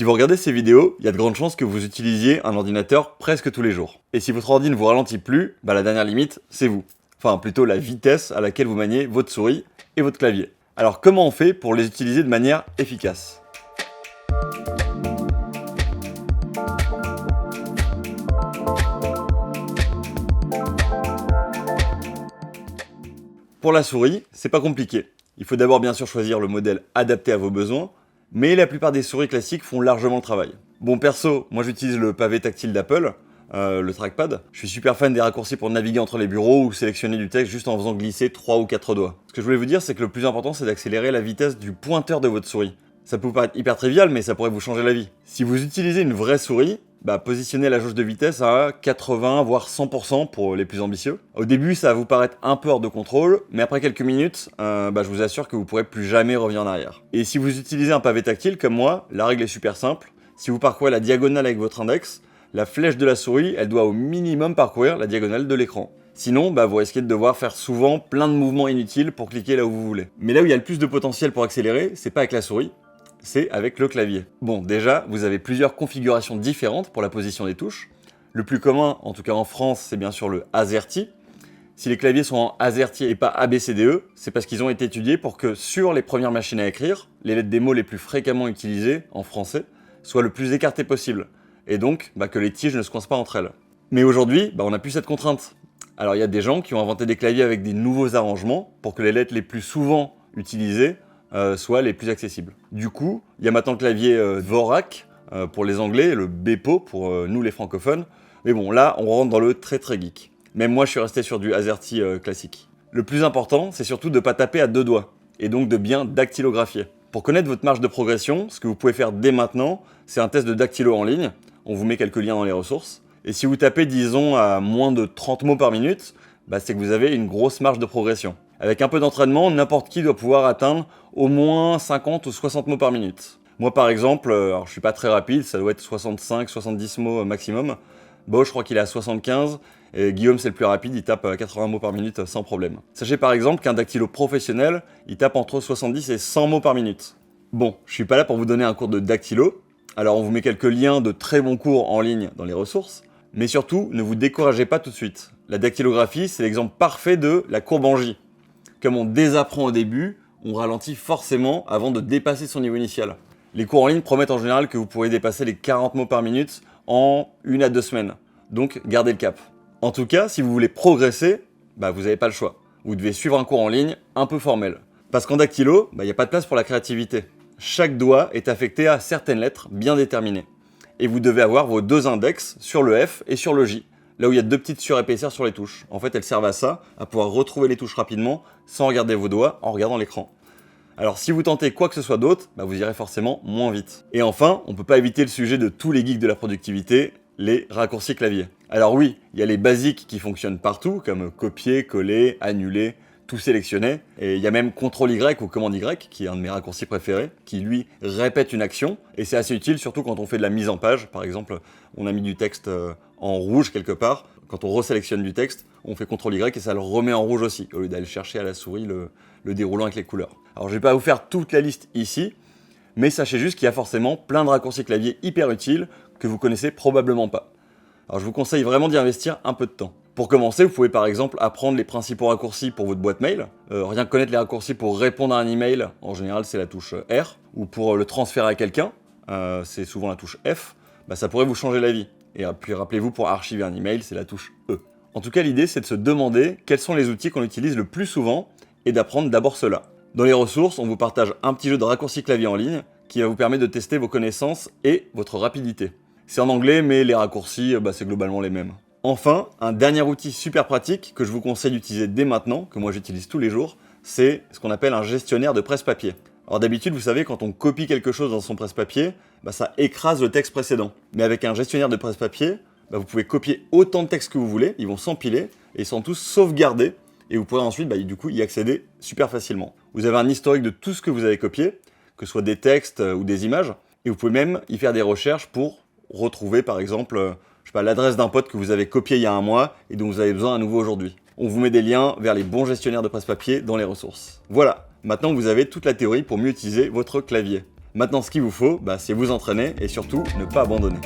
Si vous regardez ces vidéos, il y a de grandes chances que vous utilisiez un ordinateur presque tous les jours. Et si votre ordi ne vous ralentit plus, la dernière limite, c'est vous. Enfin, plutôt la vitesse à laquelle vous maniez votre souris et votre clavier. Alors comment on fait pour les utiliser de manière efficace ? Pour la souris, c'est pas compliqué. Il faut d'abord bien sûr choisir le modèle adapté à vos besoins, mais la plupart des souris classiques font largement le travail. Bon, perso, moi j'utilise le pavé tactile d'Apple, le trackpad. Je suis super fan des raccourcis pour naviguer entre les bureaux ou sélectionner du texte juste en faisant glisser 3 ou 4 doigts. Ce que je voulais vous dire, c'est que le plus important, c'est d'accélérer la vitesse du pointeur de votre souris. Ça peut vous paraître hyper trivial, mais ça pourrait vous changer la vie. Si vous utilisez une vraie souris, positionnez la jauge de vitesse à 80 voire 100% pour les plus ambitieux. Au début, ça va vous paraître un peu hors de contrôle, mais après quelques minutes, je vous assure que vous pourrez plus jamais revenir en arrière. Et si vous utilisez un pavé tactile comme moi, la règle est super simple. Si vous parcourez la diagonale avec votre index, la flèche de la souris, elle doit au minimum parcourir la diagonale de l'écran. Sinon, vous risquez de devoir faire souvent plein de mouvements inutiles pour cliquer là où vous voulez. Mais là où il y a le plus de potentiel pour accélérer, c'est pas avec la souris, c'est avec le clavier. Bon, déjà, vous avez plusieurs configurations différentes pour la position des touches. Le plus commun, en tout cas en France, c'est bien sûr le AZERTY. Si les claviers sont en AZERTY et pas ABCDE, c'est parce qu'ils ont été étudiés pour que sur les premières machines à écrire, les lettres des mots les plus fréquemment utilisées en français soient le plus écartées possible. Et donc, que les tiges ne se coincent pas entre elles. Mais aujourd'hui, on n'a plus cette contrainte. Alors il y a des gens qui ont inventé des claviers avec des nouveaux arrangements pour que les lettres les plus souvent utilisées soient les plus accessibles. Du coup, il y a maintenant le clavier Dvorak pour les anglais et le Bepo pour nous les francophones. Mais bon, là, on rentre dans le très très geek. Même moi, je suis resté sur du AZERTY classique. Le plus important, c'est surtout de ne pas taper à 2 doigts, et donc de bien dactylographier. Pour connaître votre marge de progression, ce que vous pouvez faire dès maintenant, c'est un test de dactylo en ligne. On vous met quelques liens dans les ressources. Et si vous tapez, disons, à moins de 30 mots par minute, c'est que vous avez une grosse marge de progression. Avec un peu d'entraînement, n'importe qui doit pouvoir atteindre au moins 50 ou 60 mots par minute. Moi par exemple, alors je suis pas très rapide, ça doit être 65-70 mots maximum. Bo, je crois qu'il est à 75, et Guillaume c'est le plus rapide, il tape 80 mots par minute sans problème. Sachez par exemple qu'un dactylo professionnel, il tape entre 70 et 100 mots par minute. Bon, je suis pas là pour vous donner un cours de dactylo, alors on vous met quelques liens de très bons cours en ligne dans les ressources, mais surtout, ne vous découragez pas tout de suite. La dactylographie, c'est l'exemple parfait de la courbe en J. Comme on désapprend au début, on ralentit forcément avant de dépasser son niveau initial. Les cours en ligne promettent en général que vous pourrez dépasser les 40 mots par minute en 1 à 2 semaines. Donc, gardez le cap. En tout cas, si vous voulez progresser, vous n'avez pas le choix. Vous devez suivre un cours en ligne un peu formel. Parce qu'en dactylo, il n'y a pas de place pour la créativité. Chaque doigt est affecté à certaines lettres bien déterminées. Et vous devez avoir vos 2 index sur le F et sur le J. Là où il y a 2 petites surépaisseurs sur les touches. En fait, elles servent à ça, à pouvoir retrouver les touches rapidement, sans regarder vos doigts, en regardant l'écran. Alors si vous tentez quoi que ce soit d'autre, vous irez forcément moins vite. Et enfin, on ne peut pas éviter le sujet de tous les geeks de la productivité, les raccourcis clavier. Alors oui, il y a les basiques qui fonctionnent partout, comme copier, coller, annuler, tout sélectionner. Et il y a même CTRL-Y ou commande Y, qui est un de mes raccourcis préférés, qui lui répète une action. Et c'est assez utile, surtout quand on fait de la mise en page. Par exemple, on a mis du texte en rouge quelque part. Quand on resélectionne du texte, on fait CTRL-Y et ça le remet en rouge aussi, au lieu d'aller chercher à la souris le déroulant avec les couleurs. Alors je vais pas vous faire toute la liste ici, mais sachez juste qu'il y a forcément plein de raccourcis clavier hyper utiles que vous connaissez probablement pas. Alors je vous conseille vraiment d'y investir un peu de temps. Pour commencer, vous pouvez par exemple apprendre les principaux raccourcis pour votre boîte mail. Rien que connaître les raccourcis pour répondre à un email, en général c'est la touche R, ou pour le transférer à quelqu'un, c'est souvent la touche F, ça pourrait vous changer la vie. Et puis rappelez-vous, pour archiver un email, c'est la touche E. En tout cas, l'idée c'est de se demander quels sont les outils qu'on utilise le plus souvent et d'apprendre d'abord cela. Dans les ressources, on vous partage un petit jeu de raccourcis clavier en ligne qui va vous permettre de tester vos connaissances et votre rapidité. C'est en anglais, mais les raccourcis, c'est globalement les mêmes. Enfin, un dernier outil super pratique que je vous conseille d'utiliser dès maintenant, que moi j'utilise tous les jours, c'est ce qu'on appelle un gestionnaire de presse-papier. Alors d'habitude, vous savez, quand on copie quelque chose dans son presse-papier, ça écrase le texte précédent. Mais avec un gestionnaire de presse-papier, vous pouvez copier autant de textes que vous voulez, ils vont s'empiler, et ils sont tous sauvegardés, et vous pourrez ensuite du coup y accéder super facilement. Vous avez un historique de tout ce que vous avez copié, que ce soit des textes ou des images, et vous pouvez même y faire des recherches pour retrouver par exemple l'adresse d'un pote que vous avez copié il y a un mois et dont vous avez besoin à nouveau aujourd'hui. On vous met des liens vers les bons gestionnaires de presse-papier dans les ressources. Voilà, maintenant vous avez toute la théorie pour mieux utiliser votre clavier. Maintenant, ce qu'il vous faut, c'est vous entraîner et surtout ne pas abandonner.